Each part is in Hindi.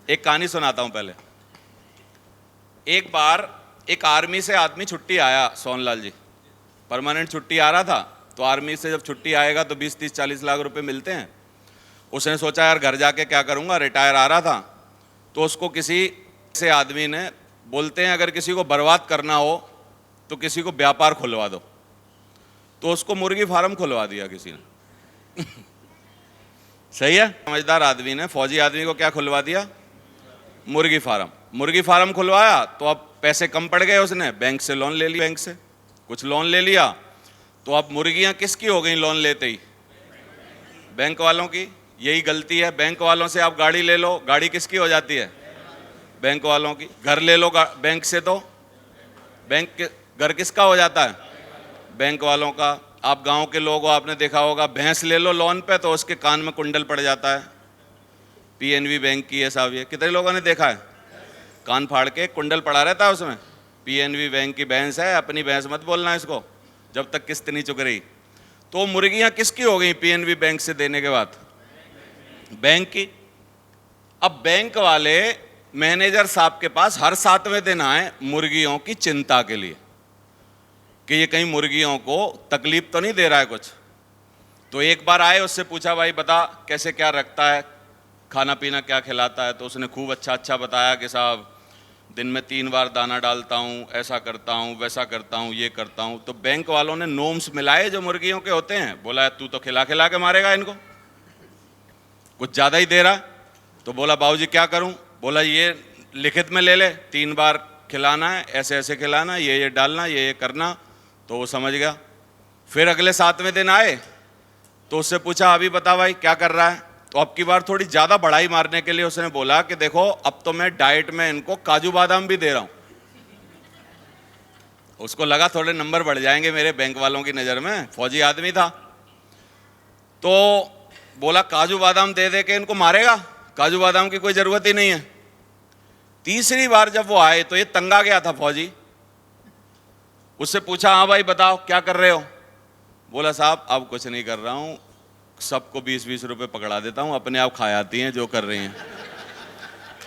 एक कहानी सुनाता हूं पहले। एक बार एक आर्मी से आदमी छुट्टी आया, सोनलाल जी परमानेंट छुट्टी आ रहा था। तो आर्मी से जब छुट्टी आएगा तो 20-30-40 लाख रुपए मिलते हैं। उसने सोचा यार घर जाके क्या करूंगा, रिटायर आ रहा था। तो उसको किसी से आदमी ने, बोलते हैं अगर किसी को बर्बाद करना हो तो किसी को व्यापार खुलवा दो, तो उसको मुर्गी फार्म खुलवा दिया किसी ने। सही है। समझदार आदमी ने फौजी आदमी को क्या खुलवा दिया, मुर्गी फार्म। मुर्गी फार्म खुलवाया तो अब पैसे कम पड़ गए, उसने बैंक से लोन ले लिया, बैंक से कुछ लोन ले लिया। तो अब मुर्गियां किसकी हो गई लोन लेते ही, बैंक वालों की। यही गलती है, बैंक वालों से आप गाड़ी ले लो, गाड़ी किसकी हो जाती है, बैंक वालों की। घर ले लो बैंक से तो बैंक, घर किसका हो जाता है, बैंक वालों का। आप गांव के लोग हो, आपने देखा होगा, भैंस ले लो लोन पे तो उसके कान में कुंडल पड़ जाता है, पीएनबी बैंक की है साहब। ये कितने लोगों ने देखा है, कान फाड़ के कुंडल पड़ा रहता है उसमें। पीएनबी बैंक की भैंस है, अपनी भैंस मत बोलना इसको जब तक किस्त नहीं चुक रही। तो मुर्गियां किसकी हो गई पीएनबी बैंक से देने के बाद, बैंक की। अब बैंक वाले मैनेजर साहब के पास हर 7वें दिन आए मुर्गियों की चिंता के लिए कि ये कहीं मुर्गियों को तकलीफ तो नहीं दे रहा है कुछ। तो एक बार आए, उससे पूछा भाई बता कैसे क्या रखता है, खाना पीना क्या खिलाता है। तो उसने खूब अच्छा बताया कि साहब दिन में 3 बार दाना डालता हूँ, ऐसा करता हूँ, वैसा करता हूँ, ये करता हूँ। तो बैंक वालों ने नोम्स मिलाए जो मुर्गियों के होते हैं। बोला तू तो खिला खिला के मारेगा इनको, कुछ ज़्यादा ही दे रहा। तो बोला बाबूजी क्या करूँ। बोला ये लिखित में ले ले, 3 बार खिलाना है, ऐसे ऐसे खिलाना, ये डालना, ये करना। तो वो समझ गया। फिर अगले 7वें दिन आए तो उससे पूछा अभी बता भाई क्या कर रहा है। तो अब की बार थोड़ी ज़्यादा बढ़ाई मारने के लिए उसने बोला कि देखो अब तो मैं डाइट में इनको काजू बादाम भी दे रहा हूँ। उसको लगा थोड़े नंबर बढ़ जाएंगे मेरे बैंक वालों की नज़र में, फौजी आदमी था। तो बोला काजू बादाम दे दे के इनको मारेगा, काजू बादाम की कोई ज़रूरत ही नहीं है। तीसरी बार जब वो आए तो ये तंगा गया था फौजी। उससे पूछा हाँ भाई बताओ क्या कर रहे हो। बोला साहब अब कुछ नहीं कर रहा हूँ, सबको 20-20 रुपए पकड़ा देता हूँ, अपने आप खा आती हैं जो कर रही हैं।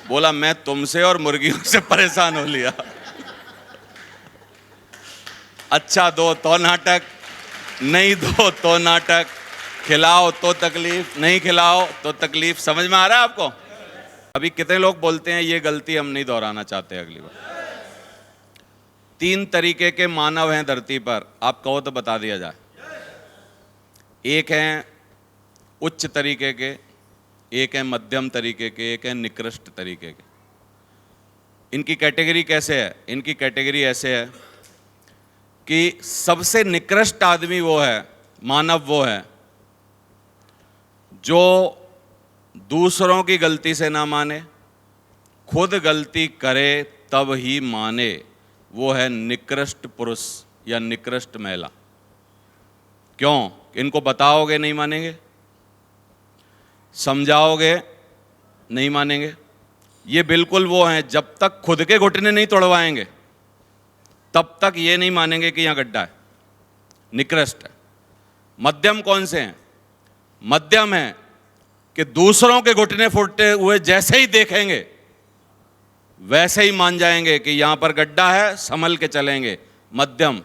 बोला मैं तुमसे और मुर्गियों से परेशान हो लिया। अच्छा दो तो नाटक, नहीं दो तो नाटक, खिलाओ तो तकलीफ, नहीं खिलाओ तो तकलीफ। समझ में आ रहा है आपको। अभी कितने लोग बोलते हैं ये गलती हम नहीं दोहराना चाहते अगली बार। 3 तरीके के मानव हैं धरती पर, आप कहो तो बता दिया जाए। एक हैं उच्च तरीके के, एक है मध्यम तरीके के, एक है निकृष्ट तरीके के। इनकी कैटेगरी कैसे है, इनकी कैटेगरी ऐसे है कि सबसे निकृष्ट आदमी वो है, मानव वो है जो दूसरों की गलती से ना माने, खुद गलती करे तब ही माने। वो है निकृष्ट पुरुष या निकृष्ट महिला। क्यों, इनको बताओगे नहीं मानेंगे, समझाओगे नहीं मानेंगे। ये बिल्कुल वो हैं, जब तक खुद के घुटने नहीं तोड़वाएंगे तब तक ये नहीं मानेंगे कि यहां गड्ढा है। निकृष्ट है। मध्यम कौन से हैं, मध्यम है कि दूसरों के घुटने फूटते हुए जैसे ही देखेंगे वैसे ही मान जाएंगे कि यहां पर गड्ढा है, संभल के चलेंगे, मध्यम।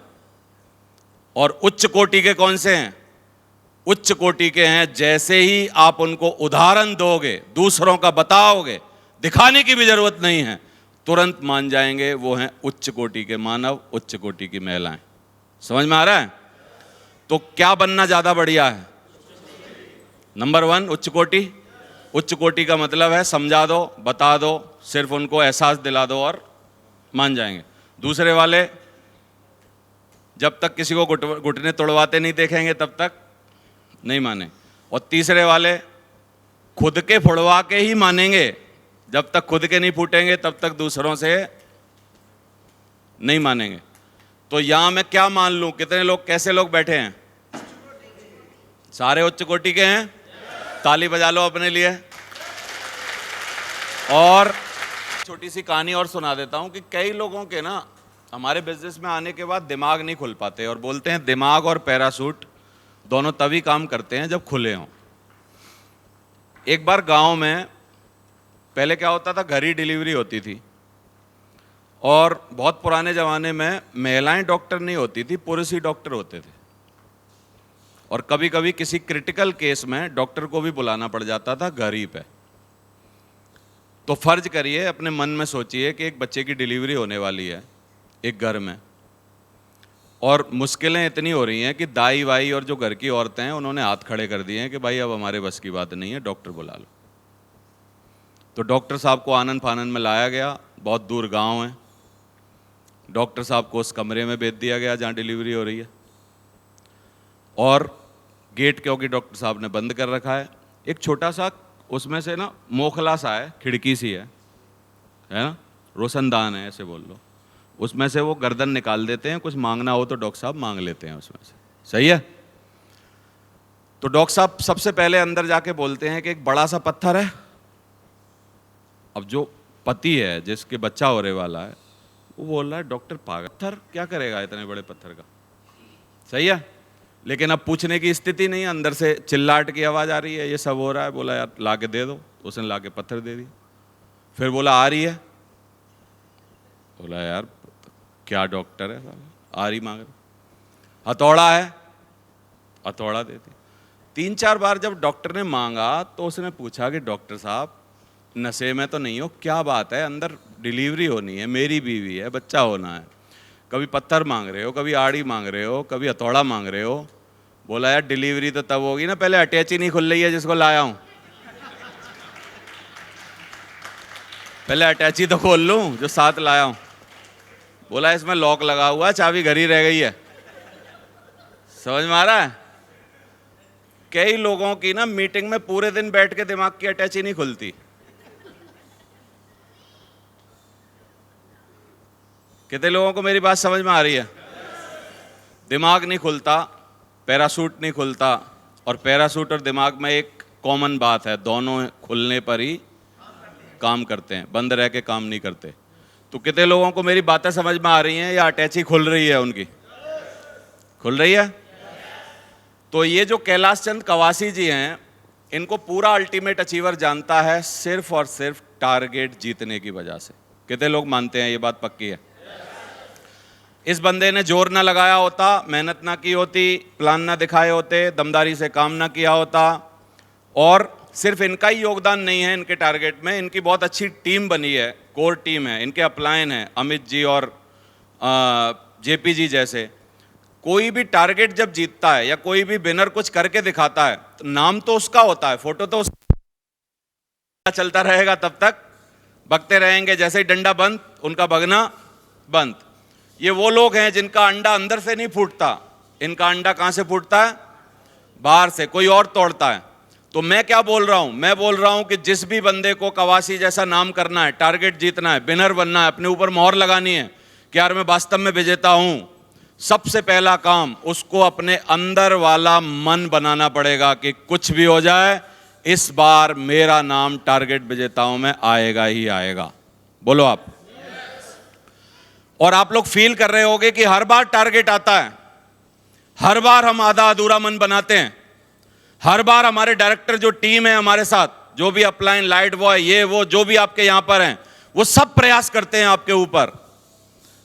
और उच्च कोटि के कौन से हैं, उच्च कोटि के हैं जैसे ही आप उनको उदाहरण दोगे, दूसरों का बताओगे, दिखाने की भी जरूरत नहीं है, तुरंत मान जाएंगे। वो हैं उच्च कोटि के मानव, उच्च कोटि की महिलाएं। समझ में आ रहा है। तो क्या बनना ज्यादा बढ़िया है, नंबर 1 उच्च कोटि। उच्च कोटि का मतलब है समझा दो, बता दो, सिर्फ उनको एहसास दिला दो और मान जाएंगे। दूसरे वाले जब तक किसी को घुटने तोड़वाते नहीं देखेंगे तब तक नहीं माने। और तीसरे वाले खुद के फुड़वा के ही मानेंगे, जब तक खुद के नहीं फूटेंगे तब तक दूसरों से नहीं मानेंगे। तो यहां मैं क्या मान लूं, कितने लोग, कैसे लोग बैठे हैं, सारे उच्च कोटि के हैं। ताली बजा लो अपने लिए। और छोटी सी कहानी और सुना देता हूं कि कई लोगों के ना हमारे बिजनेस में आने के बाद दिमाग नहीं खुल पाते और बोलते हैं दिमाग और पैराशूट दोनों तभी काम करते हैं जब खुले हों। एक बार गांव में पहले क्या होता था, घर ही डिलीवरी होती थी। और बहुत पुराने ज़माने में महिलाएं डॉक्टर नहीं होती थी, पुरुष ही डॉक्टर होते थे। और कभी कभी किसी क्रिटिकल केस में डॉक्टर को भी बुलाना पड़ जाता था घर ही पे। तो फर्ज करिए, अपने मन में सोचिए कि एक बच्चे की डिलीवरी होने वाली है एक घर में, और मुश्किलें इतनी हो रही हैं कि दाई वाई और जो घर की औरतें हैं उन्होंने हाथ खड़े कर दिए हैं कि भाई अब हमारे बस की बात नहीं है, डॉक्टर बुला लो। तो डॉक्टर साहब को आनन फानन में लाया गया, बहुत दूर गांव है। डॉक्टर साहब को उस कमरे में भेज दिया गया जहां डिलीवरी हो रही है, और गेट क्योंकि डॉक्टर साहब ने बंद कर रखा है, एक छोटा सा उसमें से ना मोखला सा है, खिड़की सी है ना, रोशनदान है ऐसे बोल लो, उसमें से वो गर्दन निकाल देते हैं, कुछ मांगना हो तो डॉक्टर साहब मांग लेते हैं उसमें से। सही है। तो डॉक्टर साहब सबसे पहले अंदर जाके बोलते हैं कि एक बड़ा सा पत्थर है। अब जो पति है जिसके बच्चा होने वाला है वो बोल रहा है डॉक्टर पागल, पत्थर क्या करेगा इतने बड़े पत्थर का। सही है। लेकिन अब पूछने की स्थिति नहीं है, अंदर से चिल्लाहट की आवाज़ आ रही है, ये सब हो रहा है। बोला यार ला के दे दो, उसने ला के पत्थर दे दिया। फिर बोला आ रही है, बोला यार क्या डॉक्टर है, आ रही मांग रहा। हथौड़ा है, हथौड़ा दे दिया। 3-4 बार जब डॉक्टर ने मांगा तो उसने पूछा कि डॉक्टर साहब नशे में तो नहीं हो, क्या बात है, अंदर डिलीवरी होनी है, मेरी बीवी है, बच्चा होना है, कभी पत्थर मांग रहे हो, कभी आड़ी मांग रहे हो, कभी हथौड़ा मांग रहे हो। बोला यार डिलीवरी तो तब होगी ना, पहले अटैच ही नहीं खुल रही है जिसको लाया हूं, पहले अटैच ही तो खोल लूं जो साथ लाया हूं। बोला इसमें लॉक लगा हुआ है, चाबी घर ही रह गई है। समझ में आ रहा है। कई लोगों की ना मीटिंग में पूरे दिन बैठ के दिमाग की अटैच ही नहीं खुलती। कितने लोगों को मेरी बात समझ में आ रही है। दिमाग नहीं खुलता, पैराशूट नहीं खुलता, और पैराशूट और दिमाग में एक कॉमन बात है, दोनों खुलने पर ही काम करते हैं, बंद रह के काम नहीं करते। तो कितने लोगों को मेरी बातें समझ में आ रही हैं या अटैची खुल रही है उनकी, खुल रही है। तो ये जो कैलाश चंद कवासी जी हैं, इनको पूरा अल्टीमेट अचीवर जानता है सिर्फ और सिर्फ टारगेट जीतने की वजह से। कितने लोग मानते हैं ये बात पक्की है। इस बंदे ने जोर ना लगाया होता, मेहनत ना की होती, प्लान ना दिखाए होते, दमदारी से काम ना किया होता, और सिर्फ इनका ही योगदान नहीं है इनके टारगेट में, इनकी बहुत अच्छी टीम बनी है, कोर टीम है, इनके अपलाइन हैं अमित जी और जेपी जी जैसे। कोई भी टारगेट जब जीतता है या कोई भी विनर कुछ करके दिखाता है तो नाम तो उसका होता है, फोटो तो उसका चलता रहेगा, तब तक बकते रहेंगे, जैसे ही डंडा बंद उनका भगना बंद। ये वो लोग हैं जिनका अंडा अंदर से नहीं फूटता, इनका अंडा कहां से फूटता है, बाहर से, कोई और तोड़ता है। तो मैं क्या बोल रहा हूं, मैं बोल रहा हूं कि जिस भी बंदे को कवासी जैसा नाम करना है, टारगेट जीतना है, विनर बनना है, अपने ऊपर मोहर लगानी है कि यार मैं वास्तव में विजेता हूं, सबसे पहला काम उसको अपने अंदर वाला मन बनाना पड़ेगा कि कुछ भी हो जाए इस बार मेरा नाम टारगेट विजेताओं में आएगा ही आएगा। बोलो आप। और आप लोग फील कर रहे होंगे कि हर बार टारगेट आता है, हर बार हम आधा अधूरा मन बनाते हैं, हर बार हमारे डायरेक्टर जो टीम है हमारे साथ, जो भी अपलाइन लाइट बॉय ये वो जो भी आपके यहां पर हैं, वो सब प्रयास करते हैं आपके ऊपर,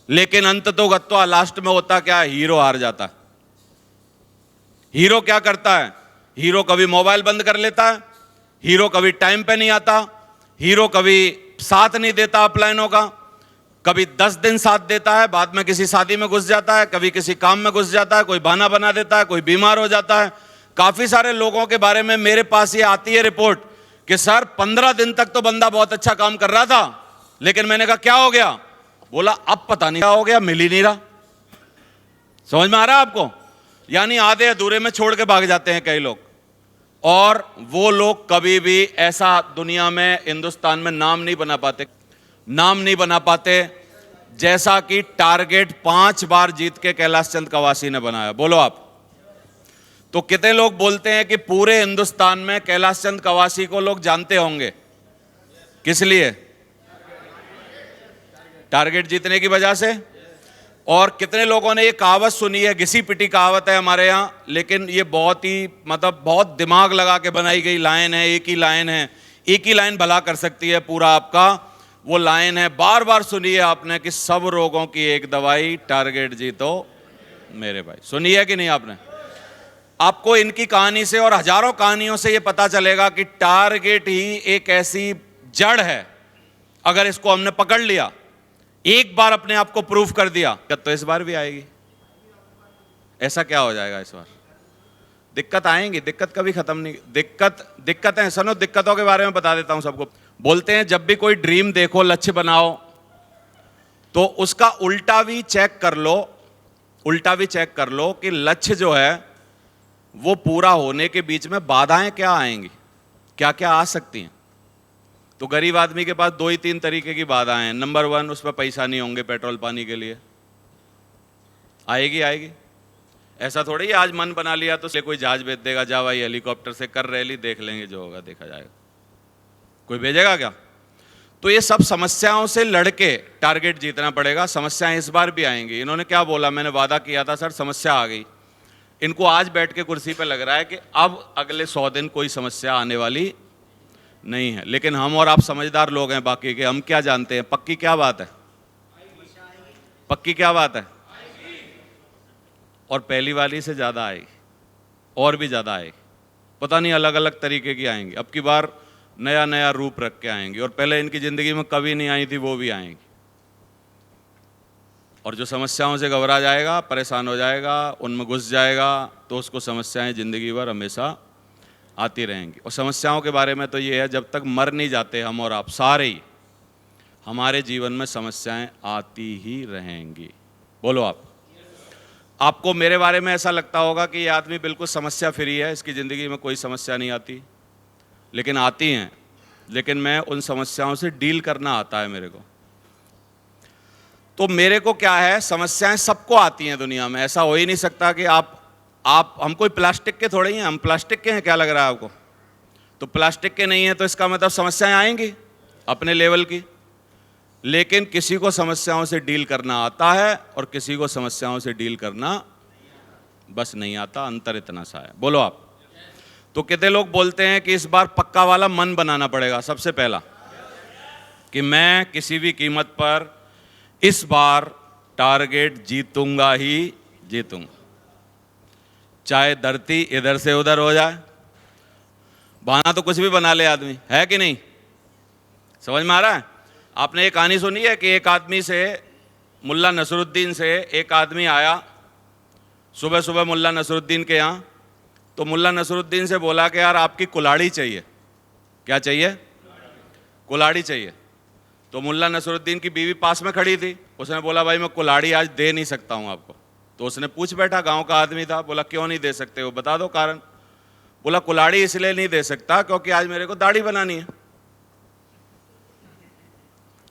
लेकिन अंत तो गत्वा लास्ट में होता क्या है, हीरो हार जाता है। हीरो क्या करता है, हीरो कभी मोबाइल बंद कर लेता है, हीरो कभी टाइम पे नहीं आता, हीरो कभी साथ नहीं देता अपलाइनों का, कभी 10 दिन साथ देता है, बाद में किसी शादी में घुस जाता है, कभी किसी काम में घुस जाता है, कोई बहाना बना देता है, कोई बीमार हो जाता है। काफी सारे लोगों के बारे में मेरे पास ये आती है रिपोर्ट कि सर 15 दिन तक तो बंदा बहुत अच्छा काम कर रहा था, लेकिन मैंने कहा क्या हो गया, बोला अब पता नहीं क्या हो गया, मिल ही नहीं रहा। समझ में आ रहा है आपको। यानी आधे अधूरे में छोड़ के भाग जाते हैं कई लोग, और वो लोग कभी भी ऐसा दुनिया में हिंदुस्तान में नाम नहीं बना पाते, नाम नहीं बना पाते जैसा कि टारगेट 5 बार जीत के कैलाश चंद कवासी ने बनाया। बोलो आप। तो कितने लोग बोलते हैं कि पूरे हिंदुस्तान में कैलाश चंद कवासी को लोग जानते होंगे, किस लिए, टारगेट जीतने की वजह से। और कितने लोगों ने ये कहावत सुनी है, घिसी पिटी कहावत है हमारे यहाँ, लेकिन ये बहुत ही मतलब बहुत दिमाग लगा के बनाई गई लाइन है, एक ही लाइन है, एक ही लाइन भला कर सकती है पूरा आपका। वो लाइन है, बार बार सुनिए आपने, कि सब रोगों की एक दवाई, टारगेट जीतो मेरे भाई। सुनी है कि नहीं आपने? आपको इनकी कहानी से और हजारों कहानियों से यह पता चलेगा कि टारगेट ही एक ऐसी जड़ है, अगर इसको हमने पकड़ लिया, एक बार अपने आप को प्रूफ कर दिया, तो इस बार भी आएगी। ऐसा क्या हो जाएगा इस बार? दिक्कत आएंगी, दिक्कत कभी खत्म नहीं। दिक्कतें सुनो, दिक्कतों के बारे में बता देता हूं सबको। बोलते हैं जब भी कोई ड्रीम देखो, लक्ष्य बनाओ, तो उसका उल्टा भी चेक कर लो, उल्टा भी चेक कर लो कि लक्ष्य जो है वो पूरा होने के बीच में बाधाएं क्या आएंगी, क्या क्या आ सकती हैं। तो गरीब आदमी के पास 2 ही 3 तरीके की बाधाएं हैं। नंबर 1, उस पर पैसा नहीं होंगे पेट्रोल पानी के लिए। आएगी। ऐसा थोड़ी है आज मन बना लिया तो उससे कोई जहाज भेज देगा, जा भाई हेलीकॉप्टर से कर रैली, देख लेंगे जो होगा देखा जाएगा। कोई भेजेगा क्या? तो ये सब समस्याओं से लड़के टारगेट जीतना पड़ेगा। समस्याएं इस बार भी आएंगी। इन्होंने क्या बोला, मैंने वादा किया था सर, समस्या आ गई। इनको आज बैठ के कुर्सी पे लग रहा है कि अब अगले 100 दिन कोई समस्या आने वाली नहीं है। लेकिन हम और आप समझदार लोग हैं बाकी के, हम क्या जानते हैं पक्की क्या बात है? पक्की क्या बात है? और पहली वाली से ज्यादा आएगी, और भी ज्यादा आएगी। पता नहीं अलग अलग तरीके की आएंगी। अब की बार नया नया रूप रख के आएंगी, और पहले इनकी जिंदगी में कभी नहीं आई थी वो भी आएंगी। और जो समस्याओं से घबरा जाएगा, परेशान हो जाएगा, उनमें घुस जाएगा, तो उसको समस्याएं जिंदगी भर हमेशा आती रहेंगी। और समस्याओं के बारे में तो ये है, जब तक मर नहीं जाते हम और आप सारे ही, हमारे जीवन में समस्याएं आती ही रहेंगी। बोलो आप। आपको मेरे बारे में ऐसा लगता होगा कि ये आदमी बिल्कुल समस्या फ्री है, इसकी ज़िंदगी में कोई समस्या नहीं आती, लेकिन आती हैं। लेकिन मैं उन समस्याओं से डील करना आता है मेरे को। तो मेरे को क्या है, समस्याएं सबको आती हैं दुनिया में। ऐसा हो ही नहीं सकता कि आप हम कोई प्लास्टिक के थोड़े ही हैं। हम प्लास्टिक के हैं क्या लग रहा है आपको? तो प्लास्टिक के नहीं है तो इसका मतलब समस्याएं आएंगी अपने लेवल की। लेकिन किसी को समस्याओं से डील करना आता है और किसी को समस्याओं से डील करना बस नहीं आता। अंतर इतना सा है। बोलो आप। तो कितने लोग बोलते हैं कि इस बार पक्का वाला मन बनाना पड़ेगा सबसे पहला, कि मैं किसी भी कीमत पर इस बार टारगेट जीतूंगा ही जीतूंगा, चाहे धरती इधर से उधर हो जाए। बहाना तो कुछ भी बना ले आदमी, है कि नहीं? समझ में आ रहा है? आपने एक कहानी सुनी है कि एक आदमी से, मुल्ला नसरुद्दीन से एक आदमी आया सुबह सुबह मुल्ला नसरुद्दीन के यहाँ। तो मुल्ला नसरुद्दीन से बोला कि यार आपकी कुल्हाड़ी चाहिए। क्या चाहिए? कुल्हाड़ी चाहिए। तो मुल्ला नसरुद्दीन की बीवी पास में खड़ी थी। उसने बोला भाई मैं कुल्हाड़ी आज दे नहीं सकता हूँ आपको। तो उसने पूछ बैठा, गांव का आदमी था, बोला क्यों नहीं दे सकते हो, बता दो कारण। बोला कुल्हाड़ी इसलिए नहीं दे सकता क्योंकि आज मेरे को दाढ़ी बनानी है।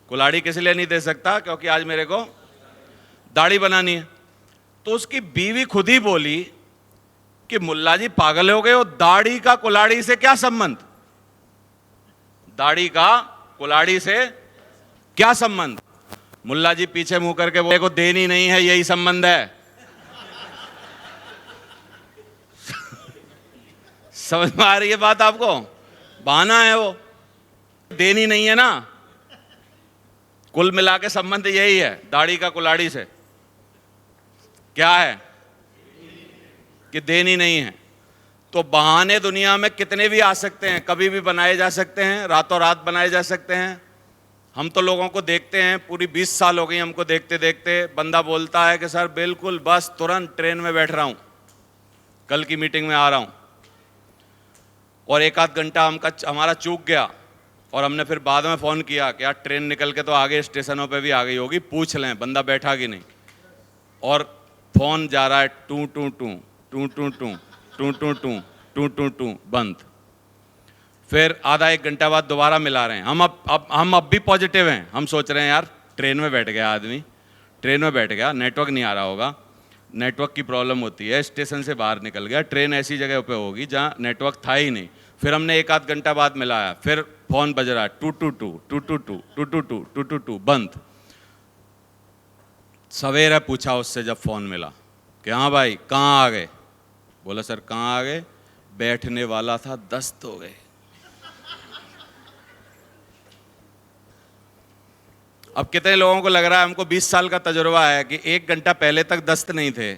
कुल्हाड़ी किस लिए नहीं दे सकता? क्योंकि आज मेरे को दाढ़ी बनानी है। तो उसकी बीवी खुद ही बोली कि मुल्ला जी पागल हो गए हो, दाढ़ी का कुल्हाड़ी से क्या संबंध? दाढ़ी का कुल्हाड़ी से क्या संबंध? मुल्ला जी पीछे मुंह करके बोले को देनी नहीं है, यही संबंध है। समझ में आ रही है बात आपको? बहाना है वो, देनी नहीं है ना। कुल मिला के संबंध यही है दाढ़ी का कुल्हाड़ी से। क्या है? कि देनी नहीं है। तो बहाने दुनिया में कितने भी आ सकते हैं, कभी भी बनाए जा सकते हैं, रातों रात बनाए जा सकते हैं। हम तो लोगों को देखते हैं, पूरी 20 साल हो गई हमको देखते देखते। बंदा बोलता है कि सर बिल्कुल बस तुरंत ट्रेन में बैठ रहा हूं, कल की मीटिंग में आ रहा हूं, और 1 आध घंटा हमारा चूक गया, और हमने फिर बाद में फ़ोन किया कि यार ट्रेन निकल के तो आगे स्टेशनों पे भी आ गई होगी, पूछ लें बंदा बैठा कि नहीं। और फ़ोन जा रहा है टू टू टू टू टू टू टू टू टू टू टू टू बंद। फिर आधा 1 घंटा बाद दोबारा मिला रहे हैं। हम अब भी पॉजिटिव हैं। हम सोच रहे हैं यार ट्रेन में बैठ गया आदमी, ट्रेन में बैठ गया, नेटवर्क नहीं आ रहा होगा, नेटवर्क की प्रॉब्लम होती है, स्टेशन से बाहर निकल गया, ट्रेन ऐसी जगह पे होगी जहाँ नेटवर्क था ही नहीं। फिर हमने 1 आध घंटा बाद मिलाया, फिर फोन बज रहा है टू टू टू टू टू टू टू टू टू टू टू टू बंद। सवेरे पूछा उससे जब फोन मिला कि हाँ भाई कहाँ आ गए? बोला सर कहाँ आ गए, बैठने वाला था 10 हो गए। अब कितने लोगों को लग रहा है हमको 20 साल का तजुर्बा है कि 1 घंटा पहले तक दस्त नहीं थे,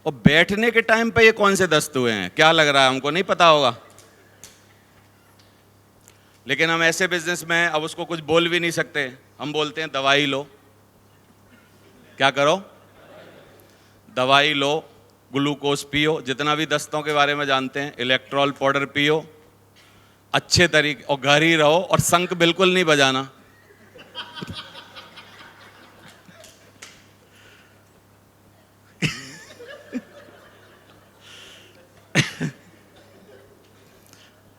और बैठने के टाइम पे ये कौन से दस्त हुए हैं, क्या लग रहा है हमको नहीं पता होगा। लेकिन हम ऐसे बिजनेस में अब उसको कुछ बोल भी नहीं सकते, हम बोलते हैं दवाई लो। क्या करो? दवाई लो, ग्लूकोज पियो, जितना भी दस्तों के बारे में जानते हैं, इलेक्ट्रॉल पाउडर पियो अच्छे तरीके, और घर ही रहो, और शंख बिल्कुल नहीं बजाना।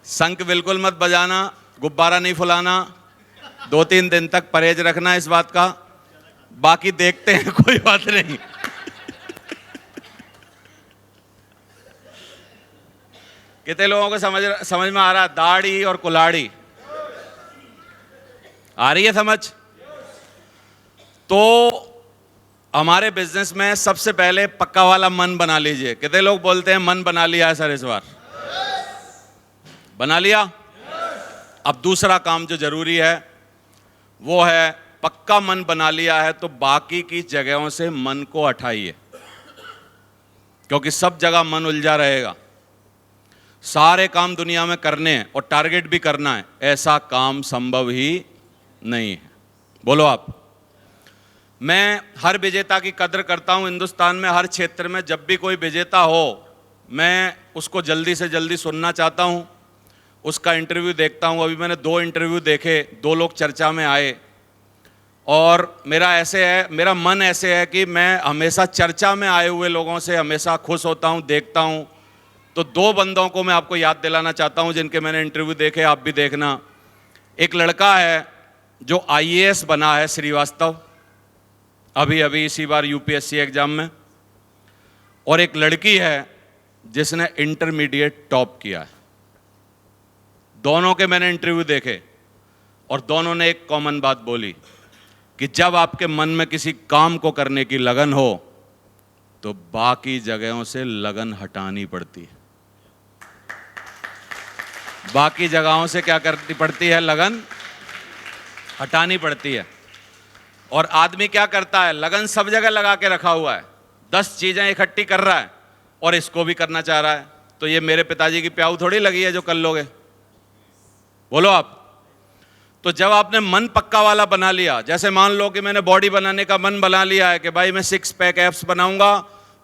शंख बिल्कुल मत बजाना, गुब्बारा नहीं फुलाना, 2-3 दिन तक परहेज रखना इस बात का, बाकी देखते हैं, कोई बात नहीं। कितने लोगों को समझ में आ रहा है? दाढ़ी और कुल्हाड़ी आ रही है समझ? तो हमारे बिजनेस में सबसे पहले पक्का वाला मन बना लीजिए। कितने लोग बोलते हैं मन बना लिया है सर इस बार? बना लिया? अब दूसरा काम जो जरूरी है वो है, पक्का मन बना लिया है तो बाकी की जगहों से मन को हटाइए, क्योंकि सब जगह मन उलझा रहेगा। सारे काम दुनिया में करने हैं और टारगेट भी करना है, ऐसा काम संभव ही नहीं है। बोलो आप। मैं हर विजेता की कद्र करता हूं हिंदुस्तान में, हर क्षेत्र में। जब भी कोई विजेता हो मैं उसको जल्दी से जल्दी सुनना चाहता हूं, उसका इंटरव्यू देखता हूं। अभी मैंने 2 इंटरव्यू देखे, 2 लोग चर्चा में आए, और मेरा मन ऐसे है कि मैं हमेशा चर्चा में आए हुए लोगों से हमेशा खुश होता हूं, देखता हूं। तो 2 बंदों को मैं आपको याद दिलाना चाहता हूं जिनके मैंने इंटरव्यू देखे, आप भी देखना। एक लड़का है जो IAS बना है, श्रीवास्तव, अभी इसी बार UPSC एग्जाम में, और एक लड़की है जिसने इंटरमीडिएट टॉप किया है। दोनों के मैंने इंटरव्यू देखे और दोनों ने एक कॉमन बात बोली कि जब आपके मन में किसी काम को करने की लगन हो तो बाकी जगहों से लगन हटानी पड़ती है। बाकी जगहों से क्या करनी पड़ती है? लगन हटानी पड़ती है। और आदमी क्या करता है? लगन सब जगह लगा के रखा हुआ है, 10 चीजें इकट्ठी कर रहा है और इसको भी करना चाह रहा है। तो ये मेरे पिताजी की प्याऊ थोड़ी लगी है जो कर लोगे। बोलो आप। तो जब आपने मन पक्का वाला बना लिया, जैसे मान लो कि मैंने बॉडी बनाने का मन बना लिया है कि भाई मैं 6 पैक एब्स बनाऊंगा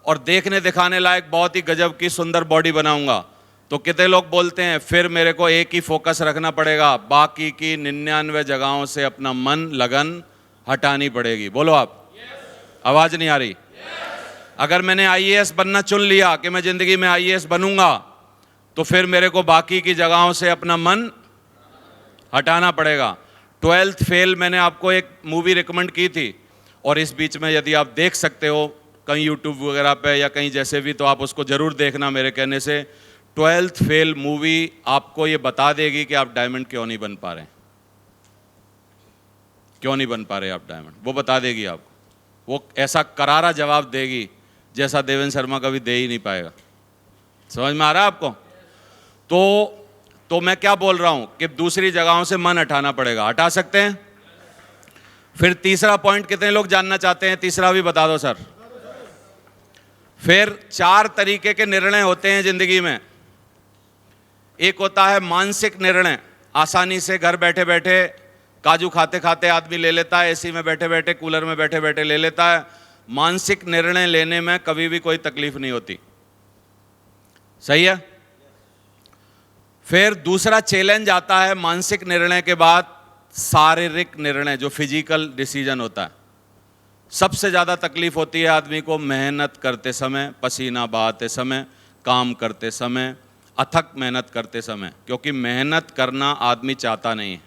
और देखने दिखाने लायक बहुत ही गजब की सुंदर बॉडी बनाऊंगा, तो कितने लोग बोलते हैं फिर मेरे को एक ही फोकस रखना पड़ेगा, बाकी की 99 जगहों से अपना मन लगन हटानी पड़ेगी। बोलो आप। आवाज नहीं आ रही? अगर मैंने IAS बनना चुन लिया कि मैं जिंदगी में IAS बनूंगा, तो फिर मेरे को बाकी की जगहों से अपना मन हटाना पड़ेगा। 12th फेल मैंने आपको एक मूवी रिकमेंड की थी, और इस बीच में यदि आप देख सकते हो कहीं YouTube वगैरह पे या कहीं जैसे भी, तो आप उसको जरूर देखना मेरे कहने से। 12th फेल मूवी आपको ये बता देगी कि आप डायमंड क्यों नहीं बन पा रहे, क्यों नहीं बन पा रहे आप डायमंड, वो बता देगी आपको। वो ऐसा करारा जवाब देगी जैसा देवेंद्र शर्मा कभी दे ही नहीं पाएगा। समझ में आ रहा है आपको? तो मैं क्या बोल रहा हूं कि दूसरी जगहों से मन हटाना पड़ेगा। हटा सकते हैं? फिर तीसरा पॉइंट कितने लोग जानना चाहते हैं? तीसरा भी बता दो सर। फिर 4 तरीके के निर्णय होते हैं जिंदगी में। एक होता है मानसिक निर्णय, आसानी से घर बैठे बैठे काजू खाते खाते आदमी ले लेता है, AC में बैठे बैठे, कूलर में बैठे बैठे ले लेता है। मानसिक निर्णय लेने में कभी भी कोई तकलीफ नहीं होती, सही है। फिर दूसरा चैलेंज आता है मानसिक निर्णय के बाद, शारीरिक निर्णय, जो फिजिकल डिसीजन होता है। सबसे ज़्यादा तकलीफ होती है आदमी को मेहनत करते समय, पसीना बहाते समय, काम करते समय, अथक मेहनत करते समय, क्योंकि मेहनत करना आदमी चाहता नहीं है।